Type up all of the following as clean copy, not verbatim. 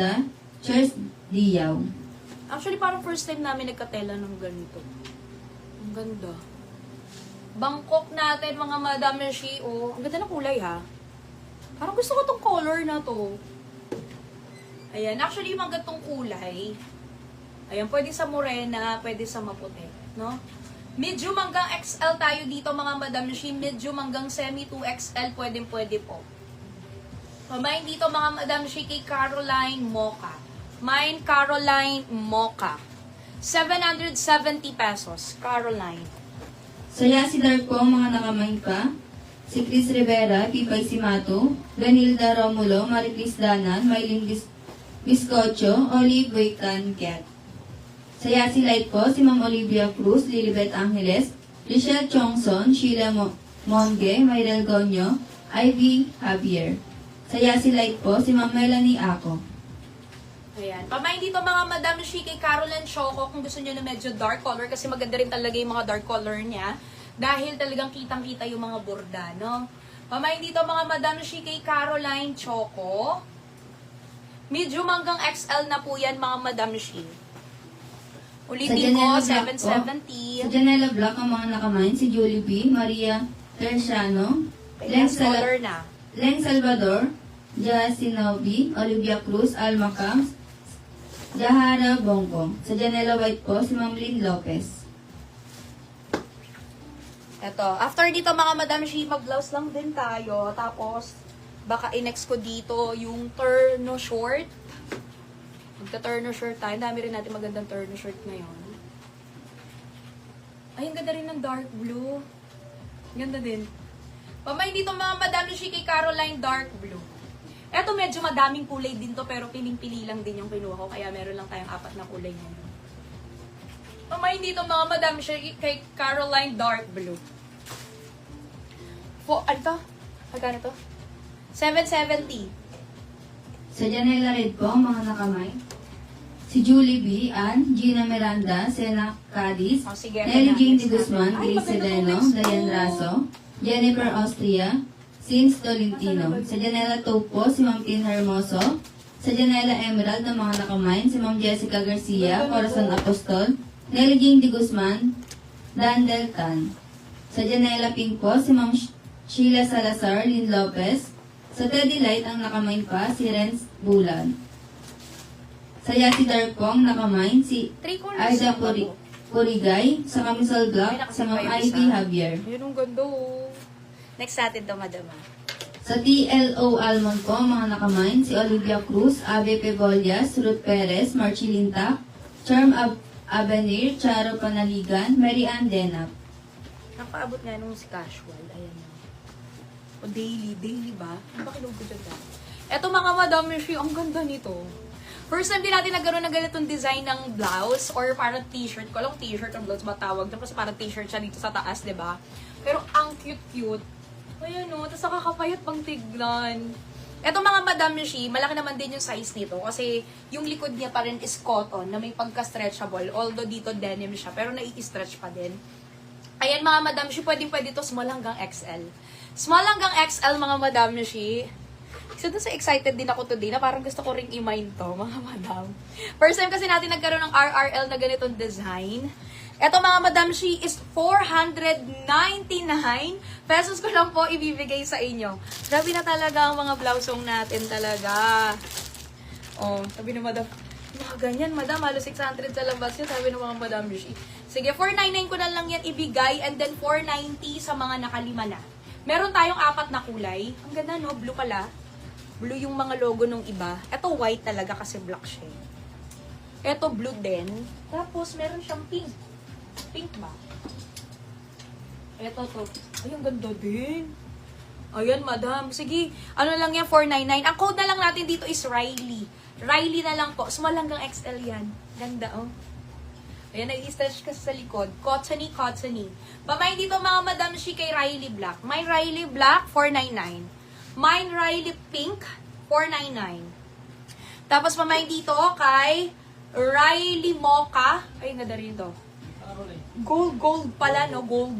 Marta Church Diyaw. Actually, parang first time namin nagkatela ng ganito. Ang ganda. Bangkok natin, mga Madam Shi. Oh, ang ganda ng kulay, ha? Parang gusto ko tong color na to. Ayan. Actually, yung mga gatong kulay, ayan, pwede sa morena, pwede sa maputi. No? Medium hanggang XL tayo dito, mga Madam Shi. Medium hanggang semi 2XL, pwede po. Mine dito, mga Madam Shi, kay Caroline Mocha. Mine, Caroline Mocha. 770 pesos. Caroline. Saya si Darko ang mga nakamay pa. Si Chris Rivera, Pipay Simato, Benilda Romulo, Maricris Danan, Maylin Biscocho, Olive Boycan Cat. Saya si Light po, si Ma'am Olivia Cruz, Lilibet Angeles, Richelle Chongson, Sheila Monge, Mayrel Gonyo, Ivy Javier. Saya si Light po, si Ma'am Melanie Ako. Ayan. Pamain dito, mga Madam Shi, kay Caroline Choco, kung gusto nyo na medyo dark color, kasi maganda rin talaga yung mga dark color niya, dahil talagang kitang-kita yung mga borda, no? Pamain dito, mga Madam Shi, kay Caroline Choco. Medium hanggang XL na po yan, mga Madam Shi. Ulitin ko, 770. Sa Janela Black ang mga nakamain, si Julie B, Maria Terciano, Leng Salvador, Jasinobi, Olivia Cruz, Alma Camps, Jahara Bongkong. Sa Janela White po, si Ma'am Lynn Lopez. Eto, after dito, mga Madam Shi, mag-blouse lang din tayo. Tapos, baka i-next ko dito yung turno short. Magta-turno short tayo. Dami rin natin magandang turno short ngayon. Ay, ang ganda rin ng dark blue. Ganda din. Pamay dito, mga Madam Shi, kay Caroline, dark blue. Eto, medyo madaming kulay din to, pero piling-pili lang din yung kinuha ko. Kaya meron lang tayong 4 na kulay ngayon. Pamay dito, mga Madam Shi, kay Caroline, dark blue. Ano to? Magkano to? 770. Sa Janela Red po ang mga nakamay, si Julie B, Ann, Gina Miranda, Sena Cadiz, Oh, sige, Nelly Jane de next Guzman, natin. Ay, Grace maganda Sedeno, tong Diane next Raso, Jennifer Austria, Sins Tolentino. Sa Janela Taupe po, si Ma'am Tin Hermoso. Sa Janela Emerald ang mga nakamay, si Ma'am Jessica Garcia, Corazon Apostol, Nelly Jane de Guzman, Dan Deltan. Sa Janela Pink po, si Ma'am Sheila Salazar, Lynn Lopez. Sa Teddy Light ang nakamain pa, si Renz Bulan. Sa Yasi Dark po ang nakamain, si Aida Purigay. Sa Camisol Black, sa Ma'am Ivy Javier. Yun ang ganda, oh. Next natin to, Madam. Sa TLO Almond po ang mga nakamain, si Olivia Cruz, Ave Pebollas, Ruth Perez, Marchilinta, Charm Abenir, Charo Panaligan, Mary Ann Denap. Nakaabot nga nung si Casual. Ayan na. O daily ba? Ano ba kinuha ko dyan ka? Eto, mga Madam Shi, ang ganda nito. First time din natin nagkaroon ng ganitong design ng blouse or parang t-shirt. Ko lang t-shirt ang blouse matawag. Tapos parang t-shirt siya dito sa taas, diba? Pero ang cute-cute. Ayan o, tapos nakakapayat pang tignan. Eto, mga Madam Shi, malaki naman din yung size nito kasi yung likod niya pa rin is cotton na may pagka-stretchable. Although dito denim siya, pero nai-stretch pa din. Ayan, mga Madam Shi, pwedeng-pwede to small hanggang XL. Small hanggang XL, mga Madam Shi. So, doon sa excited din ako today na parang gusto ko ring i-mine to, mga Madam. First time kasi natin nagkaroon ng RRL na ganitong design. Eto, mga Madam Shi, is 499 pesos ko lang po ibibigay sa inyo. Grabe na talaga ang mga blousong natin talaga. Oh, sabi ni Madam, mga ganyan, Madam, halos 600 sa labas yun, sabi ng mga Madam Shi. Sige, 499 ko na lang yan ibigay, and then 490 sa mga nakalima na. Meron tayong 4 na kulay. Ang ganda, no? Blue pala. Blue yung mga logo nung iba. Ito white talaga kasi black siya. Ito blue din. Tapos meron siyang pink. Pink ba? Ito to. Ay, ang ganda din. Ayan, Madam. Sige, ano lang yan, 499. Ang code na lang natin dito is Riley. Riley na lang po. Small hanggang XL yan. Ganda, oh. Ayan, nag-stretch kasi sa likod. Cottony, cottony. Pamain dito, mga Madam Shi, kay Riley Black. Mine Riley Black, 499. Mine Riley Pink, 499. Tapos pamain dito kay Riley Mocha. Ay, ganda rin to. Gold pala, no? Gold.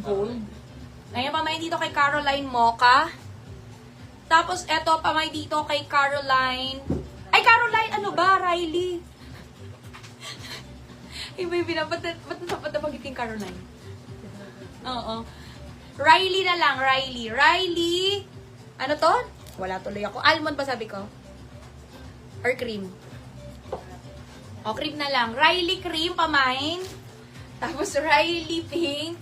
Ayan, pamain dito kay Caroline Mocha. Tapos, eto, pamain dito kay Caroline. Ay, Ay, Caroline, ano ba? Riley. Iba yung ba't napagiting Caroline? Oo. Riley na lang, Riley. Riley, ano to? Wala tuloy ako. Almond ba sabi ko? Or cream? O, cream na lang. Riley cream, pamain. Tapos Riley pink.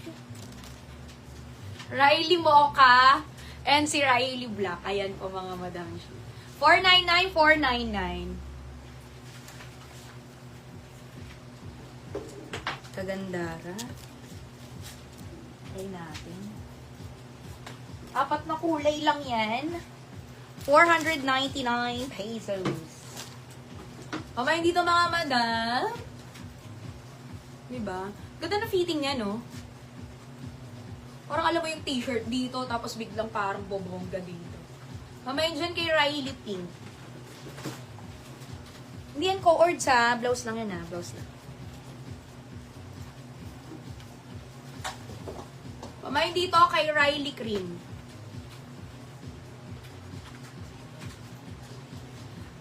Riley mocha. And si Riley black. Ayan po mga madam. 499, 499. Kagandara. Try natin. 4 na kulay lang yan. 499 pesos. Pamain dito mga madam. Diba? Ganda na fitting niya, no? Parang alam mo yung t-shirt dito, tapos biglang parang bobongga dito. Pamain dyan kay Riley Pink. Hindi yan co-ord sa blouse lang yan, ha? Blouse lang. Pamain dito kay Riley Cream.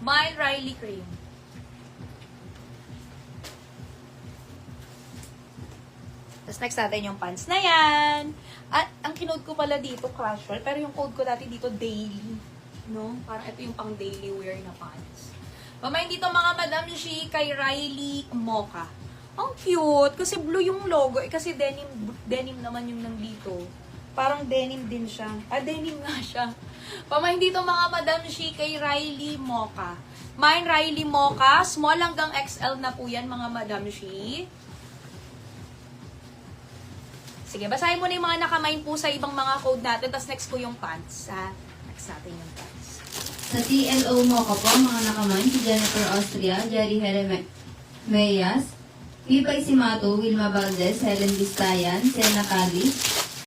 My Riley Cream. Tapos next natin yung pants na yan. At ang kinode ko pala dito, casual. Pero yung code ko dati dito, daily. No? Parang ito yung pang daily wear na pants. Pamain dito mga Madam Shi kay Riley Mocha. Ang cute. Kasi blue yung logo. Eh, kasi denim naman yung nandito. Parang denim din siya. Ah, denim nga siya. Pamain dito mga Madam Shi kay Riley Mocha. Mine Riley Mocha. Small hanggang XL na po yan mga Madam Shi. Sige, basahin mo na yung mga nakamain po sa ibang mga code natin. Tapos next po yung pants. Ha? Next natin yung pants. Sa TLO Mocha po, mga nakamain, si Jennifer Austria, Jerry Jeremeyas, Pipay Simato, Wilma Valdez, Helen Vistayan, Sena Cali,